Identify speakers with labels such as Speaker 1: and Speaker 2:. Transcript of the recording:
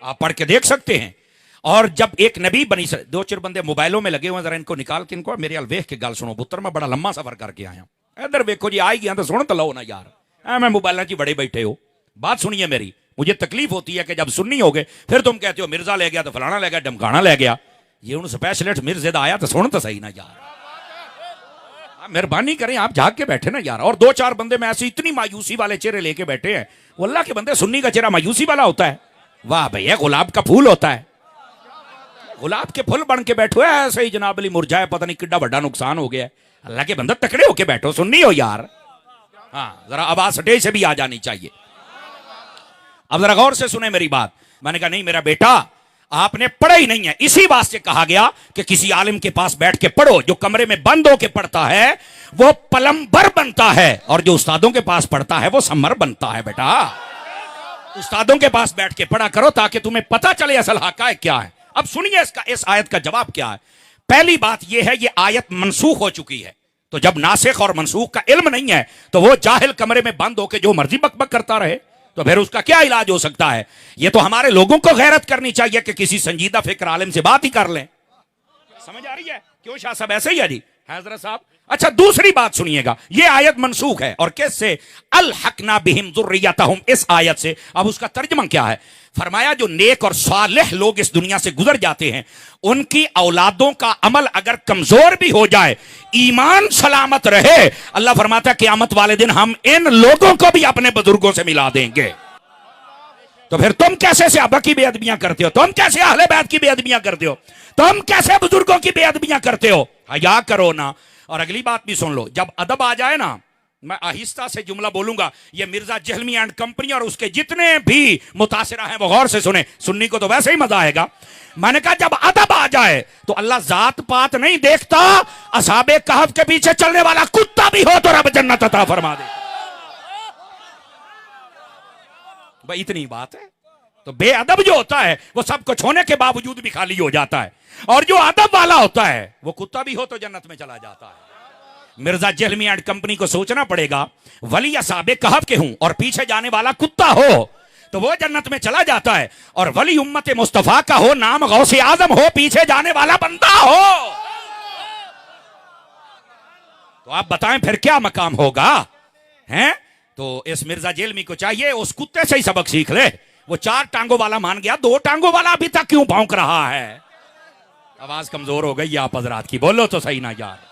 Speaker 1: आप पढ़ के देख सकते हैं। और जब एक नबी बनी, दो चार बंदे मोबाइलों में लगे हुए, जरा इनको निकाल के इनको मेरे वेख के गल सुनो पुत्र, मैं बड़ा लंबा सफर करके आया, इधर वेखो जी, आई गया तो सुन तो लो ना यार, मैं मोबाइल ची बड़े बैठे हो, बात सुनिए मेरी। मुझे तकलीफ होती है कि जब सुन्नी हो गए फिर तुम कहते हो मिर्जा ले गया तो फलाना ले गया, डमकाना ले गया। ये उन स्पेशलिस्ट मिर्जे दा आया तो सुन तो सही ना यार, मेहरबानी करें, आप जाग के बैठे ना यार। और दो चार बंदे में ऐसे इतनी मायूसी वाले चेहरे लेके बैठे हैं, वो अल्लाह के बंदे, सुन्नी का चेहरा मायूसी वाला होता है? वाह भैया, गुलाब का फूल होता है, गुलाब के फूल बन के बैठो है ऐसे ही जनाब अली मुरझाए, पता नहीं कितना बड़ा नुकसान हो गया। अल्लाह के बंदे तकड़े होके बैठो, सुन्नी हो यार। हाँ, जरा आवाज स्टेज से भी आ जानी चाहिए। अब जरा गौर से सुने मेरी बात। मैंने कहा नहीं मेरा बेटा, आपने पढ़ा ही नहीं है, इसी वास्ते कहा गया कि किसी आलिम के पास बैठ के पढ़ो। जो कमरे में बंद होके पढ़ता है वो पलंबर बनता है, और जो उस्तादों के पास पढ़ता है वो सम्मर बनता है। बेटा, उस्तादों के पास बैठ के पढ़ा करो ताकि तुम्हें पता चले असल हक़ाइक़ क्या है। अब सुनिए इसका, इस आयत का जवाब क्या है। पहली बात यह है, यह आयत मनसूख हो चुकी है। तो जब नासिख और मनसूख का इल्म नहीं है तो वो जाहिल कमरे में बंद होकर जो मर्जी बकबक करता रहे, तो फिर उसका क्या इलाज हो सकता है। ये तो हमारे लोगों को गैरत करनी चाहिए कि किसी संजीदा फिक्र आलिम से बात ही कर लें। समझ आ रही है? क्यों शाह साहब ऐसे ही है जी, हजरत साहब। अच्छा, दूसरी बात सुनिएगा, ये आयत मनसूख है, और किससे? अलहकना बिहिम ज़ुर्रियतहुम, इस आयत से। अब उसका तर्जुमा क्या है? फरमाया जो नेक और सालेह लोग इस दुनिया से गुजर जाते हैं, उनकी औलादों का अमल अगर कमजोर भी हो जाए, ईमान सलामत रहे, अल्लाह फरमाता है क़यामत वाले दिन हम इन लोगों को भी अपने बुजुर्गों से मिला देंगे। तो फिर तुम कैसे सहाबा की बेअदबियां करते हो? तुम कैसे अहले बैत की बेअदबियां करते हो? तुम कैसे बुजुर्गों की बेअदबियां करते हो? हया करो ना। और अगली बात भी सुन लो, जब अदब आ जाए ना, मैं आहिस्ता से जुमला बोलूंगा, ये मिर्जा जहलमी एंड कंपनी और उसके जितने भी मुतासिरा हैं वो गौर से सुने, सुन्नी को तो वैसे ही मजा आएगा। मैंने कहा जब अदब आ जाए तो अल्लाह जात पात नहीं देखता, असहाबे कहफ के पीछे चलने वाला कुत्ता भी हो तो रब जन्नत अता फरमा दे। भाई इतनी बात है। तो बेअदब जो होता है वो सब कुछ होने के बावजूद भी खाली हो जाता है, और जो अदब वाला होता है वो कुत्ता भी हो तो जन्नत में चला जाता है। मिर्जा जहलमी एंड कंपनी को सोचना पड़ेगा, वली असहाबे कहफ के हूं और पीछे जाने वाला कुत्ता हो तो वो जन्नत में चला जाता है, और वली उम्मत मुस्तफा का हो, नाम गौसे आजम हो, पीछे जाने वाला बंदा हो, तो आप बताएं फिर क्या मकाम होगा? हैं? तो इस मिर्जा जेलमी को चाहिए उस कुत्ते से ही सबक सीख ले। वो 4 टांगों वाला मान गया, 2 टांगों वाला अभी तक क्यों भौंक रहा है? आवाज कमजोर हो गई आप हजरात की, बोलो तो सही ना यार।